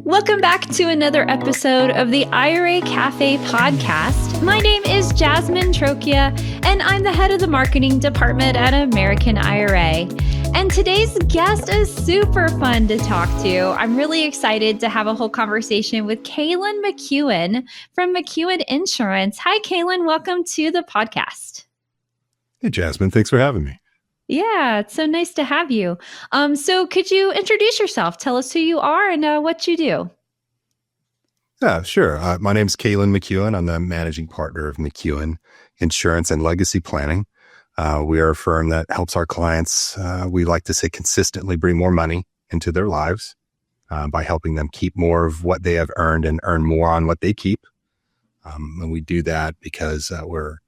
Welcome back to another episode of the IRA Cafe podcast. My name is Jasmine Trocchia, and I'm the head of the marketing department at American IRA. And today's guest is super fun to talk to. I'm really excited to have a whole conversation with Kalan McEuen from McEuen Insurance. Hi, Kalan. Welcome to the podcast. Hey, Jasmine. Thanks for having me. Yeah, it's so nice to have you. So could you introduce yourself? Tell us who you are and what you do. Yeah, sure. My name's Kalan McEuen. I'm the managing partner of McEuen Insurance and Legacy Planning. We are a firm that helps our clients, we like to say, consistently bring more money into their lives by helping them keep more of what they have earned and earn more on what they keep. And we do that because we're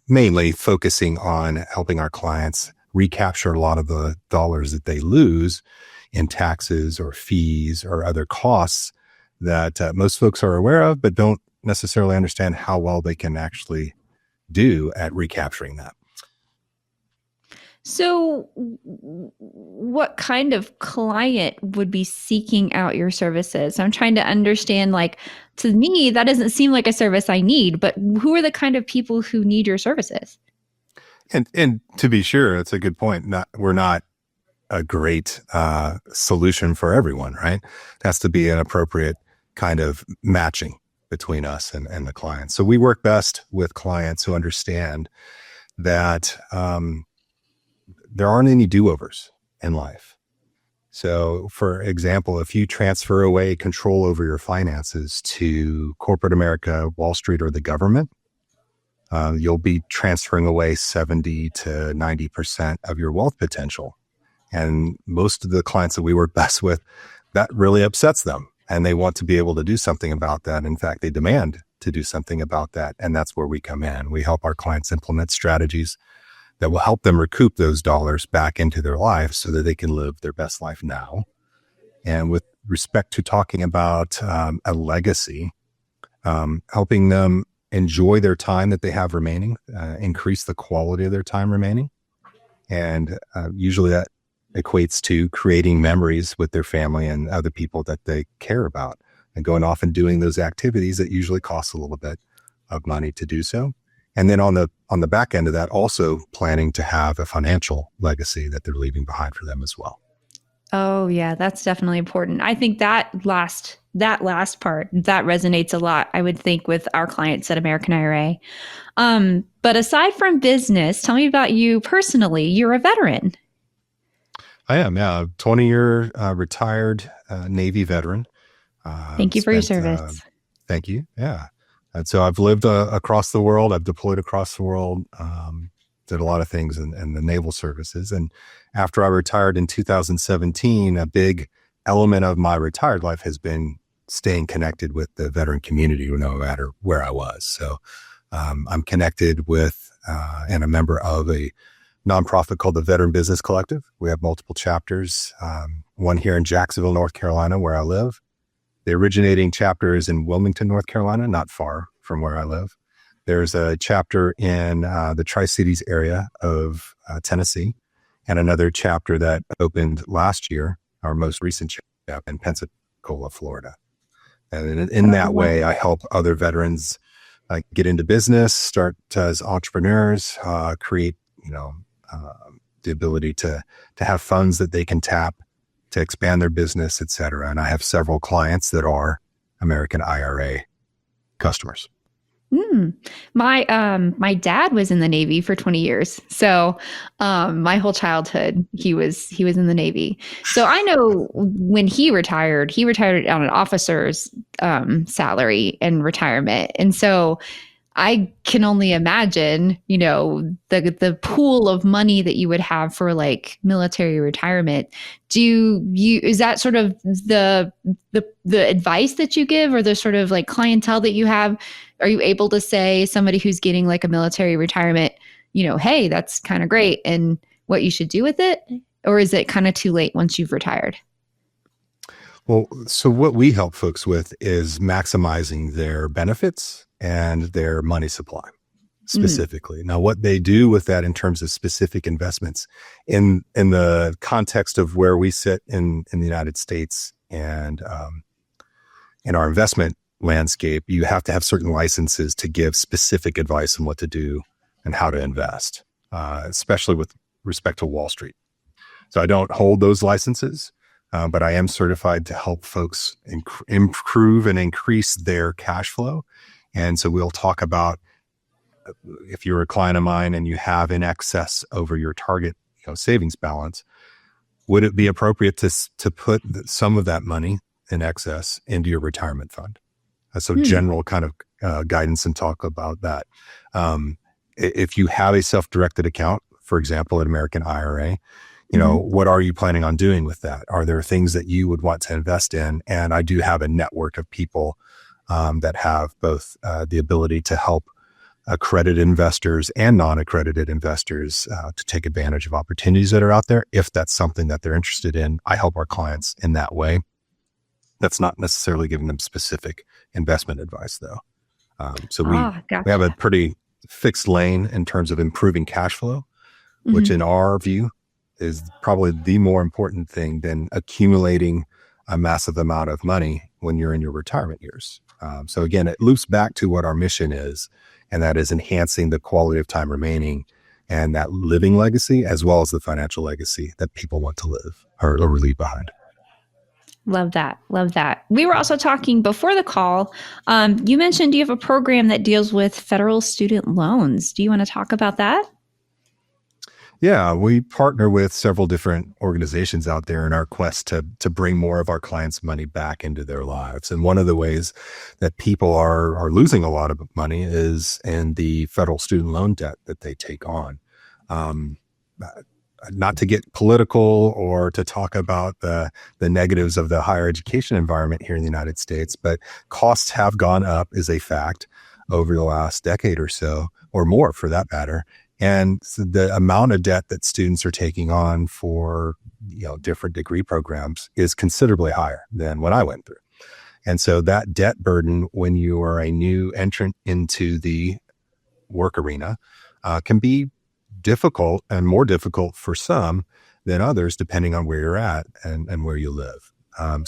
mainly focusing on helping our clients recapture a lot of the dollars that they lose in taxes or fees or other costs that most folks are aware of, but don't necessarily understand how well they can actually do at recapturing that. So what kind of client would be seeking out your services? I'm trying to understand, to me, that doesn't seem like a service I need, but who are the kind of people who need your services? And to be sure, that's a good point. We're not a great solution for everyone, right? It has to be an appropriate kind of matching between us and the client. So we work best with clients who understand that there aren't any do-overs in life. So for example, if you transfer away control over your finances to corporate America, Wall Street, or the government, you'll be transferring away 70 to 90% of your wealth potential. And most of the clients that we work best with, that really upsets them. And they want to be able to do something about that. In fact, they demand to do something about that. And that's where we come in. We help our clients implement strategies that will help them recoup those dollars back into their life so that they can live their best life now. And with respect to talking about a legacy, helping them enjoy their time that they have remaining, increase the quality of their time remaining. And usually that equates to creating memories with their family and other people that they care about and going off and doing those activities that usually cost a little bit of money to do so. And then on the back end of that, also planning to have a financial legacy that they're leaving behind for them as well. Oh yeah, that's definitely important. I think that last part, that resonates a lot, I would think, with our clients at American IRA. But aside from business, tell me about you personally. You're a veteran. I am, yeah. 20-year retired Navy veteran. Thank you for your service. Thank you. Yeah. And so I've lived across the world. I've deployed across the world, did a lot of things in the naval services. And after I retired in 2017, a big element of my retired life has been staying connected with the veteran community no matter where I was. So I'm connected with and a member of a nonprofit called the Veteran Business Collective. We have multiple chapters, one here in Jacksonville, North Carolina, where I live. The originating chapter is in Wilmington, North Carolina, not far from where I live. There's a chapter in the Tri-Cities area of Tennessee, and another chapter that opened last year, our most recent chapter in Pensacola, Florida. And in that way, I help other veterans get into business, start as entrepreneurs, create, the ability to have funds that they can tap to expand their business, et cetera. And I have several clients that are American IRA customers. My dad was in the Navy for 20 years. So my whole childhood, he was in the Navy. So I know when he retired on an officer's salary and retirement. And so I can only imagine, the pool of money that you would have for military retirement. Is that sort of the advice that you give, or the sort of clientele that you have? Are you able to say somebody who's getting a military retirement, hey, that's kind of great, and what you should do with it? Or is it kind of too late once you've retired? Well, so what we help folks with is maximizing their benefits and their money supply specifically. Now, what they do with that in terms of specific investments in the context of where we sit in the United States And in our investment landscape, you have to have certain licenses to give specific advice on what to do and how to invest, especially with respect to Wall Street. So I don't hold those licenses, but I am certified to help folks improve and increase their cash flow. And so we'll talk about, if you're a client of mine and you have in excess over your target savings balance, would it be appropriate to put some of that money in excess into your retirement fund? So general kind of guidance and talk about that. If you have a self-directed account, for example, an American IRA, what are you planning on doing with that? Are there things that you would want to invest in? And I do have a network of people that have both the ability to help accredited investors and non-accredited investors to take advantage of opportunities that are out there. If that's something that they're interested in, I help our clients in that way. That's not necessarily giving them specific investment advice, though. So we have a pretty fixed lane in terms of improving cash flow, which in our view is probably the more important thing than accumulating a massive amount of money when you're in your retirement years. So again, it loops back to what our mission is, and that is enhancing the quality of time remaining and that living legacy, as well as the financial legacy that people want to live or leave behind. Love that. Love that. We were also talking before the call. You mentioned you have a program that deals with federal student loans. Do you want to talk about that? Yeah, we partner with several different organizations out there in our quest to bring more of our clients' money back into their lives. And one of the ways that people are losing a lot of money is in the federal student loan debt that they take on. Not to get political or to talk about the negatives of the higher education environment here in the United States, but costs have gone up is a fact over the last decade or so, or more for that matter. And so the amount of debt that students are taking on for different degree programs is considerably higher than what I went through. And so that debt burden, when you are a new entrant into the work arena, can be difficult and more difficult for some than others, depending on where you're at and where you live.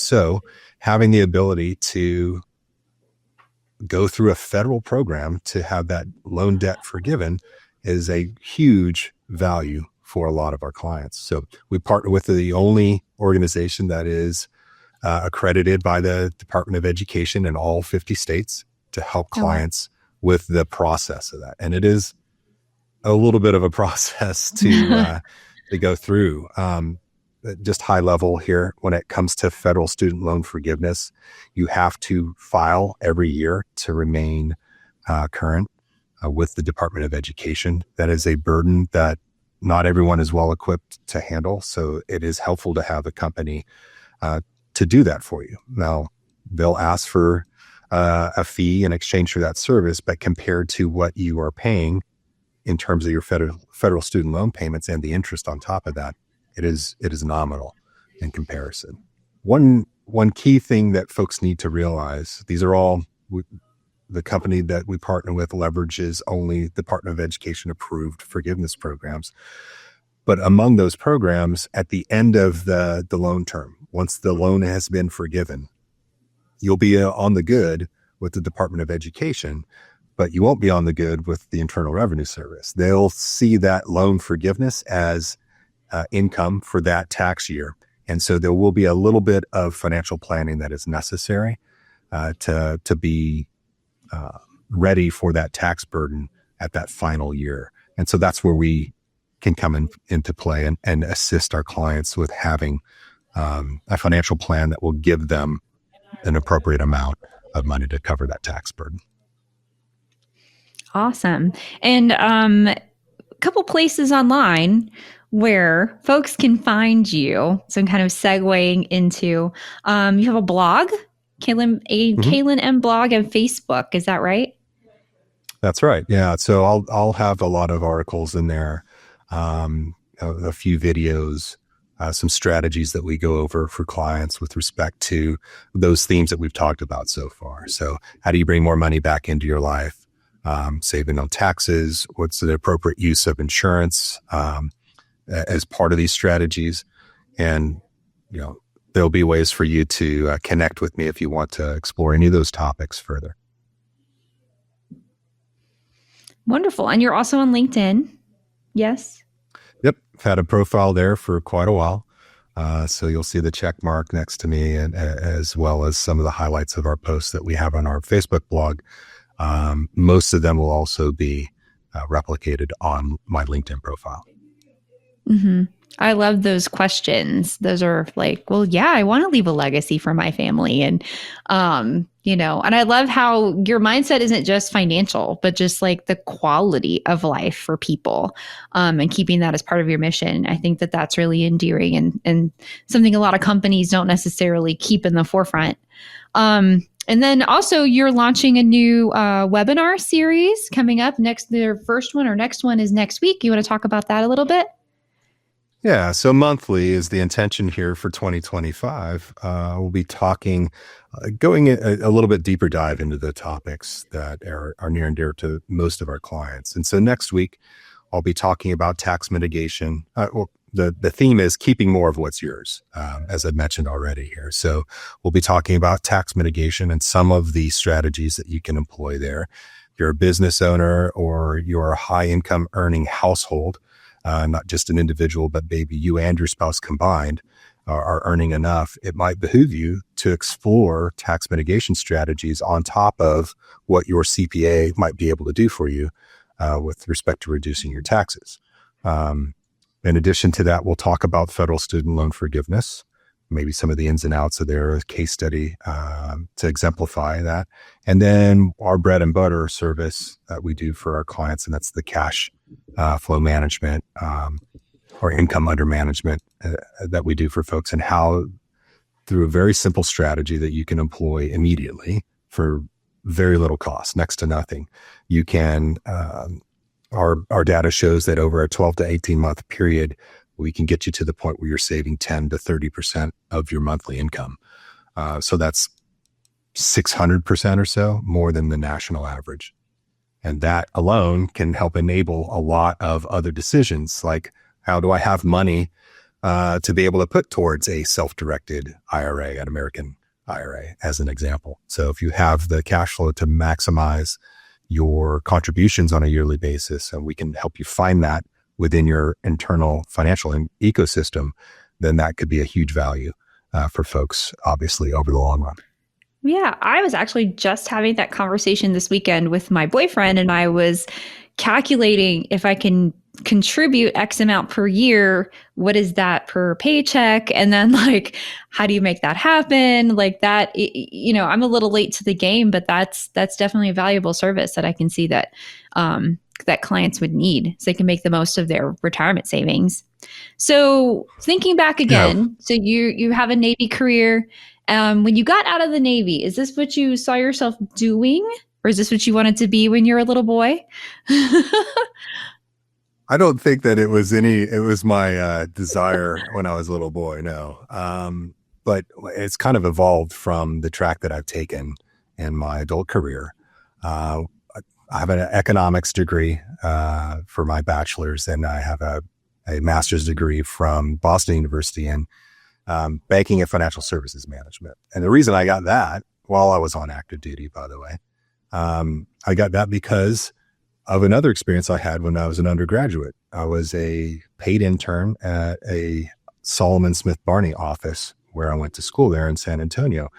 So having the ability to go through a federal program to have that loan debt forgiven is a huge value for a lot of our clients. So we partner with the only organization that is accredited by the Department of Education in all 50 states to help clients with the process of that. And it is a little bit of a process to go through. Just high level here, when it comes to federal student loan forgiveness, you have to file every year to remain current with the Department of Education. That is a burden that not everyone is well equipped to handle. So it is helpful to have a company to do that for you. Now, they'll ask for a fee in exchange for that service, but compared to what you are paying in terms of your federal student loan payments and the interest on top of that, it is nominal in comparison. One key thing that folks need to realize, these are all the company that we partner with leverages only Department of Education approved forgiveness programs. But among those programs, at the end of the loan term, once the loan has been forgiven, you'll be on the good with the Department of Education, but you won't be on the good with the Internal Revenue Service. They'll see that loan forgiveness as income for that tax year. And so there will be a little bit of financial planning that is necessary to be ready for that tax burden at that final year. And so that's where we can come into play and assist our clients with having a financial plan that will give them an appropriate amount of money to cover that tax burden. Awesome. And a couple places online where folks can find you. So I'm kind of segueing into, you have a blog, Kalan M blog, and Facebook. Is that right? That's right. Yeah. So I'll have a lot of articles in there, a few videos, some strategies that we go over for clients with respect to those themes that we've talked about so far. So how do you bring more money back into your life? Saving on taxes? What's the appropriate use of insurance as part of these strategies? And, there'll be ways for you to connect with me if you want to explore any of those topics further. Wonderful. And you're also on LinkedIn. Yes. Yep. I've had a profile there for quite a while. So you'll see the check mark next to me, and as well as some of the highlights of our posts that we have on our Facebook blog. Most of them will also be replicated on my LinkedIn profile. Mm-hmm. I love those questions. Those are like, well, yeah, I want to leave a legacy for my family. And, and I love how your mindset isn't just financial, but just like the quality of life for people, and keeping that as part of your mission. I think that that's really endearing and something a lot of companies don't necessarily keep in the forefront. And then also you're launching a new webinar series coming up next. Their first one or next one is next week. You want to talk about that a little bit? Yeah, so monthly is the intention here for 2025. We'll be talking, going a little bit deeper dive into the topics that are near and dear to most of our clients. And so next week, I'll be talking about tax mitigation. The theme is keeping more of what's yours, as I mentioned already here. So we'll be talking about tax mitigation and some of the strategies that you can employ there. If you're a business owner or you're a high income earning household, not just an individual, but maybe you and your spouse combined are earning enough, it might behoove you to explore tax mitigation strategies on top of what your CPA might be able to do for you with respect to reducing your taxes. In addition to that, we'll talk about federal student loan forgiveness, maybe some of the ins and outs of their case study to exemplify that. And then our bread and butter service that we do for our clients, and that's the cash flow management or income under management that we do for folks, and how through a very simple strategy that you can employ immediately for very little cost, next to nothing, you can, our data shows that over a 12 to 18 month period, we can get you to the point where you're saving 10 to 30% of your monthly income. So that's 600% or so more than the national average. And that alone can help enable a lot of other decisions, like how do I have money to be able to put towards a self-directed IRA, an American IRA, as an example. So if you have the cash flow to maximize your contributions on a yearly basis, and we can help you find that within your internal financial ecosystem, then that could be a huge value for folks, obviously, over the long run. Yeah, I was actually just having that conversation this weekend with my boyfriend, and I was calculating if I can contribute X amount per year, what is that per paycheck? And then like, how do you make that happen? Like that, I'm a little late to the game, but that's definitely a valuable service that I can see that, that clients would need so they can make the most of their retirement savings. So thinking back again, so you have a Navy career. When you got out of the Navy, is this what you saw yourself doing? Or is this what you wanted to be when you were a little boy? I don't think that it was my desire when I was a little boy, no. But it's kind of evolved from the track that I've taken in my adult career. I have an economics degree for my bachelor's, and I have a master's degree from Boston University in banking and financial services management. And the reason I got that, while I was on active duty, by the way, I got that because of another experience I had when I was an undergraduate. I was a paid intern at a Solomon Smith Barney office where I went to school there in San Antonio.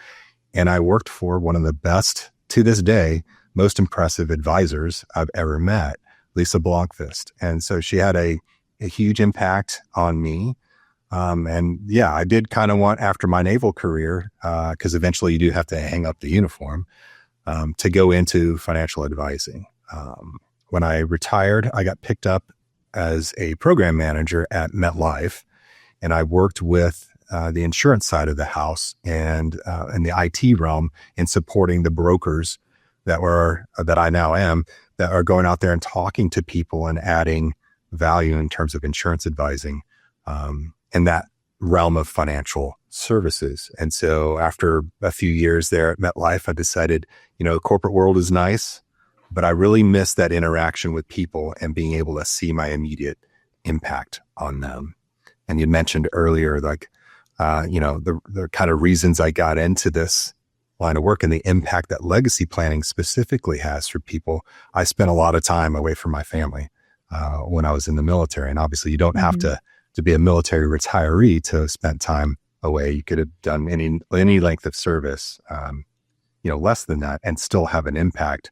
And I worked for one of the best, to this day, most impressive advisors I've ever met, Lisa Blomqvist. And so she had a huge impact on me. And yeah, I did kind of want, after my naval career, because eventually you do have to hang up the uniform, to go into financial advising. When I retired, I got picked up as a program manager at MetLife, and I worked with the insurance side of the house and in the IT realm in supporting the brokers that I now am, that are going out there and talking to people and adding value in terms of insurance advising in that realm of financial services. And so after a few years there at MetLife, I decided, the corporate world is nice, but I really miss that interaction with people and being able to see my immediate impact on them. And you mentioned earlier, like the kind of reasons I got into this line of work and the impact that legacy planning specifically has for people. I spent a lot of time away from my family when I was in the military. And obviously you don't have to be a military retiree to spend time away. You could have done any length of service, less than that, and still have an impact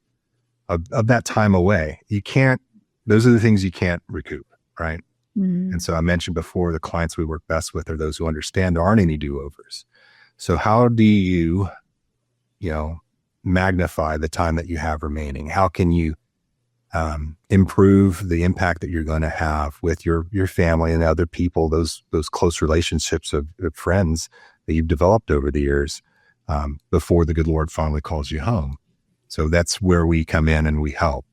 of that time away. Those are the things you can't recoup, right? And so I mentioned before, the clients we work best with are those who understand there aren't any do-overs. So how do you, magnify the time that you have remaining? How can you improve the impact that you're going to have with your family and other people, those close relationships of friends that you've developed over the years before the good Lord finally calls you home? So that's where we come in and we help.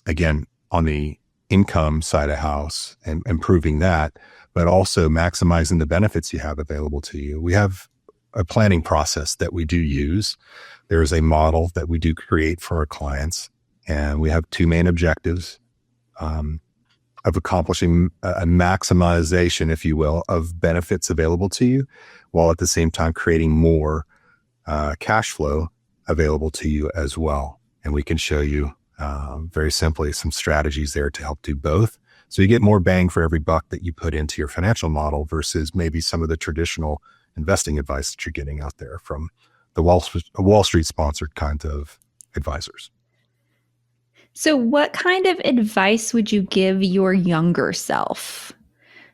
Again, on the income side of house and improving that, but also maximizing the benefits you have available to you. We have a planning process that we do use. There is a model that we do create for our clients, and we have two main objectives of accomplishing a maximization, if you will, of benefits available to you, while at the same time creating more cash flow available to you as well. And we can show you very simply some strategies there to help do both. So you get more bang for every buck that you put into your financial model versus maybe some of the traditional investing advice that you're getting out there from the Wall Street sponsored kind of advisors. So what kind of advice would you give your younger self?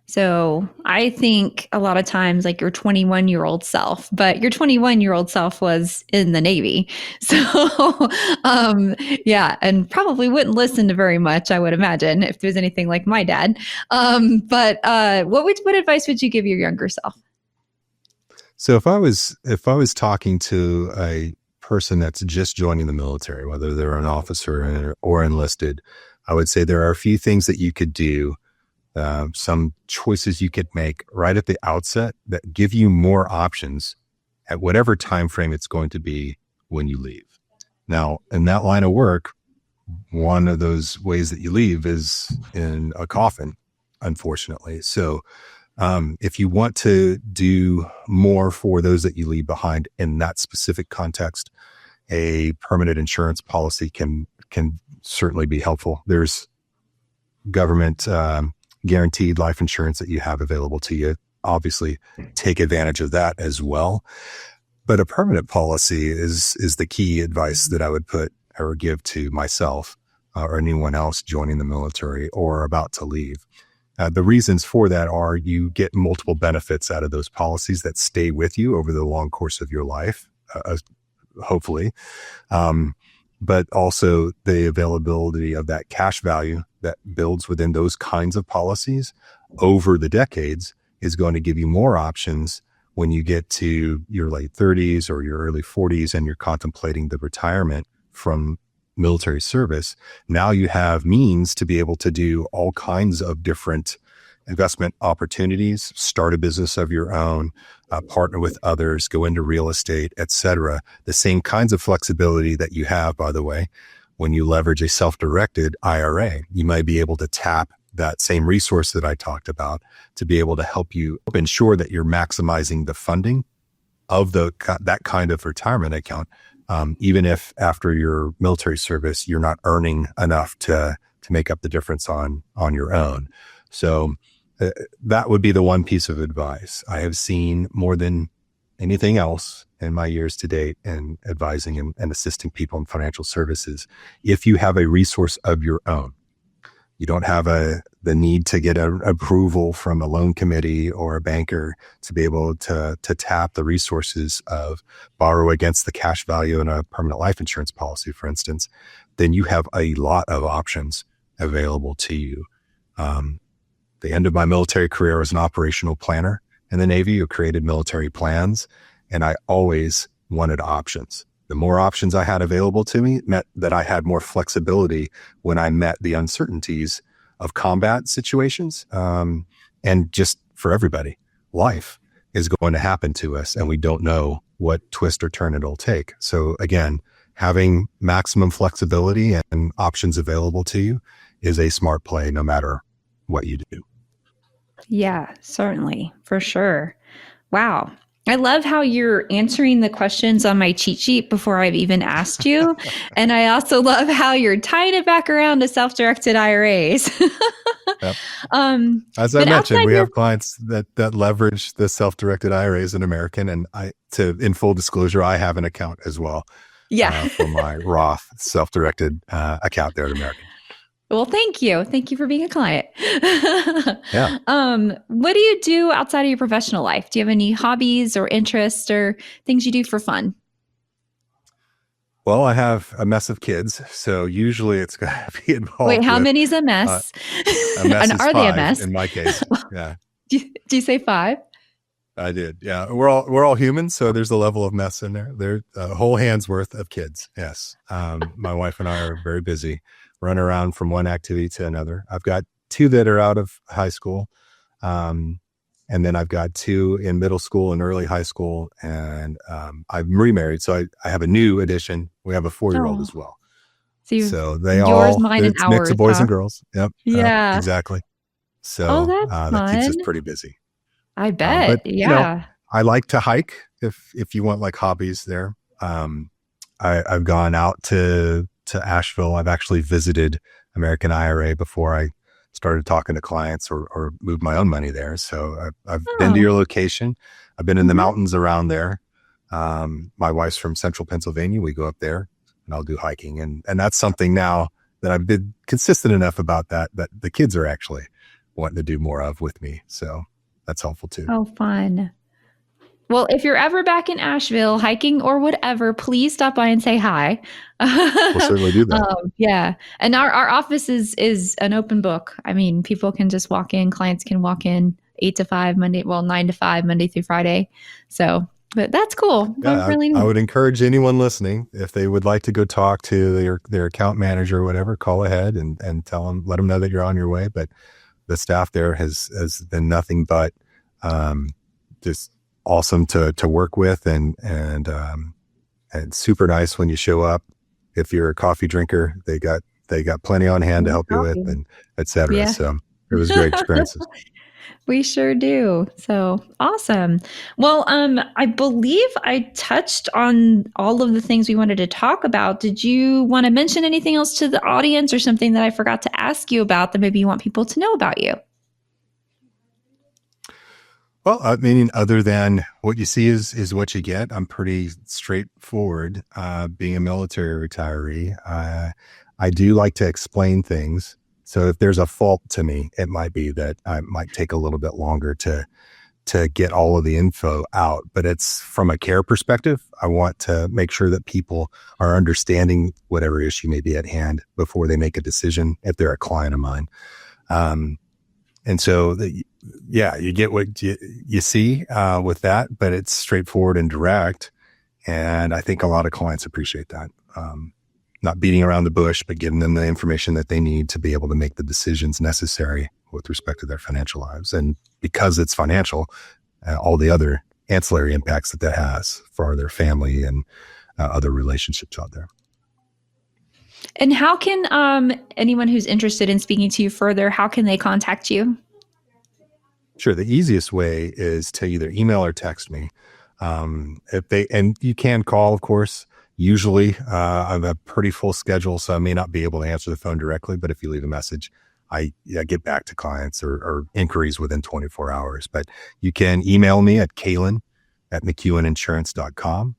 So I think a lot of times like your 21-year-old self, but your 21-year-old self was in the Navy. So and probably wouldn't listen to very much, I would imagine, if there's anything like my dad. But what advice would you give your younger self? So if I was talking to a person that's just joining the military, whether they're an officer or enlisted, I would say there are a few things that you could do, some choices you could make right at the outset that give you more options at whatever time frame it's going to be when you leave. Now, in that line of work, one of those ways that you leave is in a coffin, unfortunately. So if you want to do more for those that you leave behind in that specific context, a permanent insurance policy can certainly be helpful. There's government guaranteed life insurance that you have available to you. Obviously, take advantage of that as well. But a permanent policy is the key advice that I would put or give to myself or anyone else joining the military or about to leave. The reasons for that are you get multiple benefits out of those policies that stay with you over the long course of your life, hopefully. But also the availability of that cash value that builds within those kinds of policies over the decades is going to give you more options when you get to your late 30s or your early 40s and you're contemplating the retirement from military service. Now you have means to be able to do all kinds of different investment opportunities, start a business of your own, partner with others, go into real estate, etc. The same kinds of flexibility that you have, by the way, when you leverage a self-directed IRA. You might be able to tap that same resource that I talked about to be able to help you ensure that you're maximizing the funding of that kind of retirement account. Even if after your military service, you're not earning enough to make up the difference on your own. So that would be the one piece of advice I have seen more than anything else in my years to date in advising and assisting people in financial services. If you have a resource of your own, you don't have the need to get an approval from a loan committee or a banker to be able to tap the resources of borrow against the cash value in a permanent life insurance policy, for instance, then you have a lot of options available to you. The end of my military career as an operational planner in the Navy who created military plans, and I always wanted options. The more options I had available to me meant that I had more flexibility when I met the uncertainties of combat situations. And just for everybody, life is going to happen to us and we don't know what twist or turn it'll take. So again, having maximum flexibility and options available to you is a smart play no matter what you do. Yeah, certainly. For sure. Wow. I love how you're answering the questions on my cheat sheet before I've even asked you. And I also love how you're tying it back around to self-directed IRAs. Yep. um, As I but mentioned, outside we your, have clients that leverage the self-directed IRAs in American, and in full disclosure, I have an account as well yeah. for my Roth self-directed account there at American. Well, thank you. Thank you for being a client. Yeah. What do you do outside of your professional life? Do you have any hobbies or interests or things you do for fun? Well, I have a mess of kids, so usually it's going to be Wait, involved how with many's a uh, mess? a mess And is are they a 5 mess? in my case. Yeah, Do you say five? I did. Yeah, we're all humans, so there's a level of mess in there. There's a whole hand's worth of kids. Yes, my wife and I are very busy, running around from one activity to another. I've got 2 that are out of high school, um, and then I've got 2 in middle school and early high school, and I'm remarried, so I have a new addition. We have a 4-year-old Oh, as well. so you've So yours, mine, and it's a mix ours, of boys huh? and girls. Yep, Yeah. exactly. Oh, So that's that keeps us fun. pretty busy. I But bet. you know, Yeah. I like to hike. If you want like hobbies there, I've gone out to Asheville. I've actually visited American IRA before I started talking to clients or moved my own money there. So I've been to Oh. your location. I've been in the Mhm. mountains around there. My wife's from central Pennsylvania. We go up there and I'll do hiking. And that's something now that I've been consistent enough about that the kids are actually wanting to do more of with me. So that's helpful too. Oh, fun. Well, if you're ever back in Asheville hiking or whatever, please stop by and say hi. We'll certainly do that. Yeah, and our office is an open book. I mean, people can just walk in. Clients can walk in 8 to 5 Monday, well 9 to 5 Monday through Friday. So, but that's cool. That's Yeah, really I neat. would encourage anyone listening, if they would like to go talk to their account manager or whatever, call ahead and let them know that you're on your way. But the staff there has been nothing but just awesome to work with and super nice when you show up. If you're a coffee drinker, they got plenty on hand to More help you with coffee. and et cetera. Yeah. So it was great experiences. We sure do. So awesome. Well, I believe I touched on all of the things we wanted to talk about. Did you want to mention anything else to the audience or something that I forgot to ask you about that maybe you want people to know about you? Well, I mean, other than what you see is what you get. I'm pretty straightforward. Being a military retiree, I do like to explain things. So if there's a fault to me, it might be that I might take a little bit longer to get all of the info out. But it's from a care perspective. I want to make sure that people are understanding whatever issue may be at hand before they make a decision if they're a client of mine. And so, yeah, you get what you see with that, but it's straightforward and direct. And I think a lot of clients appreciate that. Not beating around the bush, but giving them the information that they need to be able to make the decisions necessary with respect to their financial lives. And because it's financial, all the other ancillary impacts that has for their family and other relationships out there. And how can anyone who's interested in speaking to you further, how can they contact you? Sure. The easiest way is to either email or text me. And you can call, of course. Usually, I have a pretty full schedule, so I may not be able to answer the phone directly. But if you leave a message, I get back to clients or inquiries within 24 hours. But you can email me at Kalan at McEueninsurance.com,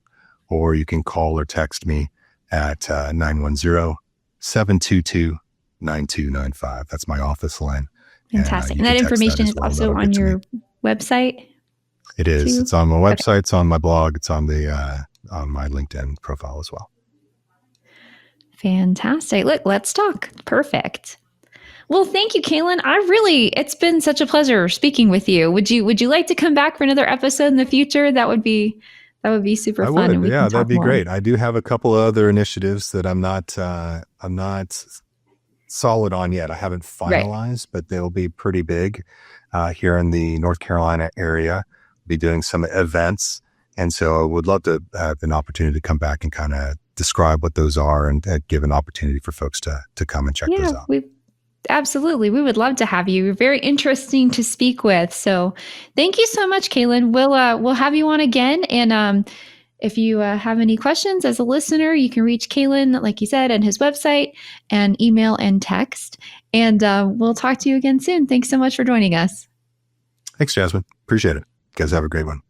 or you can call or text me at 910-722-9295. That's my office line. Fantastic. You And can that text that information as is well. also That'll on get to me. your website It is. too? It's on my Okay. website. It's on my blog. It's on my LinkedIn profile as well. Fantastic. Look, let's talk. Perfect. Well, thank you, Kalan. It's been such a pleasure speaking with you. Would you like to come back for another episode in the future? That would be super I fun and would. we Yeah, can that'd talk be more. great. I do have a couple of other initiatives that I'm not solid on yet. I haven't Right. finalized, but they'll be pretty big here in the North Carolina area. Be doing some events. And so I would love to have an opportunity to come back and kind of describe what those are and give an opportunity for folks to come and check Yeah, those out. Absolutely. We would love to have you. You're very interesting to speak with. So thank you so much, Kalan. We'll have you on again. And if you have any questions as a listener, you can reach Kalan, like you said, and his website and email and text. And we'll talk to you again soon. Thanks so much for joining us. Thanks, Jasmine. Appreciate it. You guys have a great one.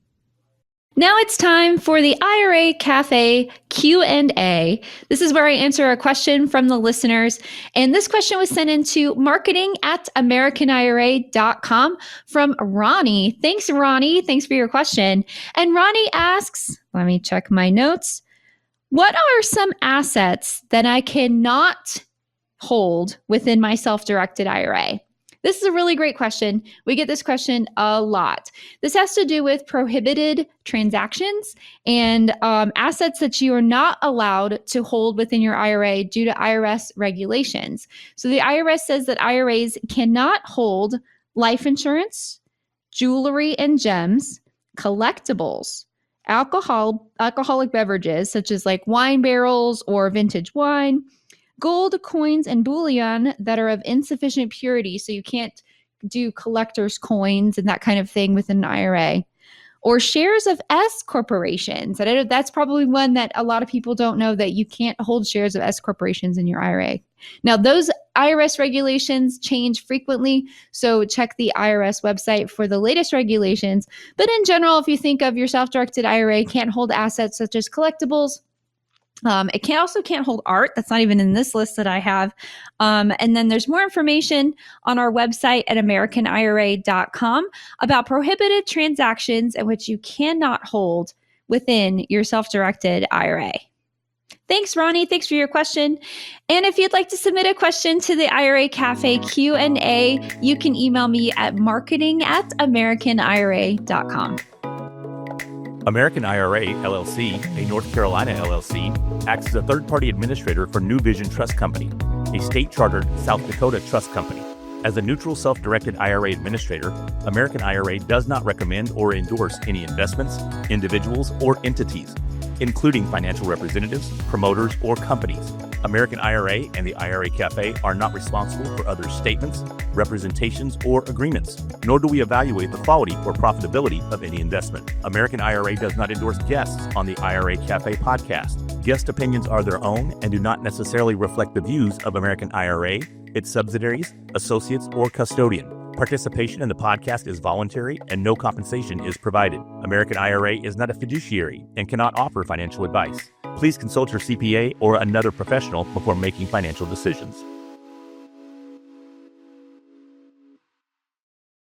Now it's time for the IRA Cafe Q&A. This is where I answer a question from the listeners. And this question was sent into marketing@americanira.com from Ronnie. Thanks, Ronnie. Thanks for your question. And Ronnie asks, let me check my notes. What are some assets that I cannot hold within my self-directed IRA? This is a really great question. We get this question a lot. This has to do with prohibited transactions and assets that you are not allowed to hold within your IRA due to IRS regulations. So the IRS says that IRAs cannot hold life insurance, jewelry and gems, collectibles, alcoholic beverages such as like wine barrels or vintage wine, gold, coins, and bullion that are of insufficient purity, so you can't do collector's coins and that kind of thing within an IRA, or shares of S corporations. And I know that's probably one that a lot of people don't know, that you can't hold shares of S corporations in your IRA. Now, those IRS regulations change frequently, so check the IRS website for the latest regulations. But in general, if you think of your self-directed IRA, can't hold assets such as collectibles. It can't hold art. That's not even in this list that I have. And then there's more information on our website at AmericanIRA.com about prohibited transactions in which you cannot hold within your self-directed IRA. Thanks, Ronnie. Thanks for your question. And if you'd like to submit a question to the IRA Cafe Q&A, you can email me at marketing@AmericanIRA.com. American IRA, LLC, a North Carolina LLC, acts as a third-party administrator for New Vision Trust Company, a state-chartered South Dakota trust company. As a neutral self-directed IRA administrator, American IRA does not recommend or endorse any investments, individuals, or entities, including financial representatives, promoters, or companies. American IRA and the IRA Cafe are not responsible for other statements, representations, or agreements, nor do we evaluate the quality or profitability of any investment. American IRA does not endorse guests on the IRA Cafe podcast. Guest opinions are their own and do not necessarily reflect the views of American IRA, its subsidiaries, associates, or custodian. Participation in the podcast is voluntary and no compensation is provided. American IRA is not a fiduciary and cannot offer financial advice. Please consult your CPA or another professional before making financial decisions.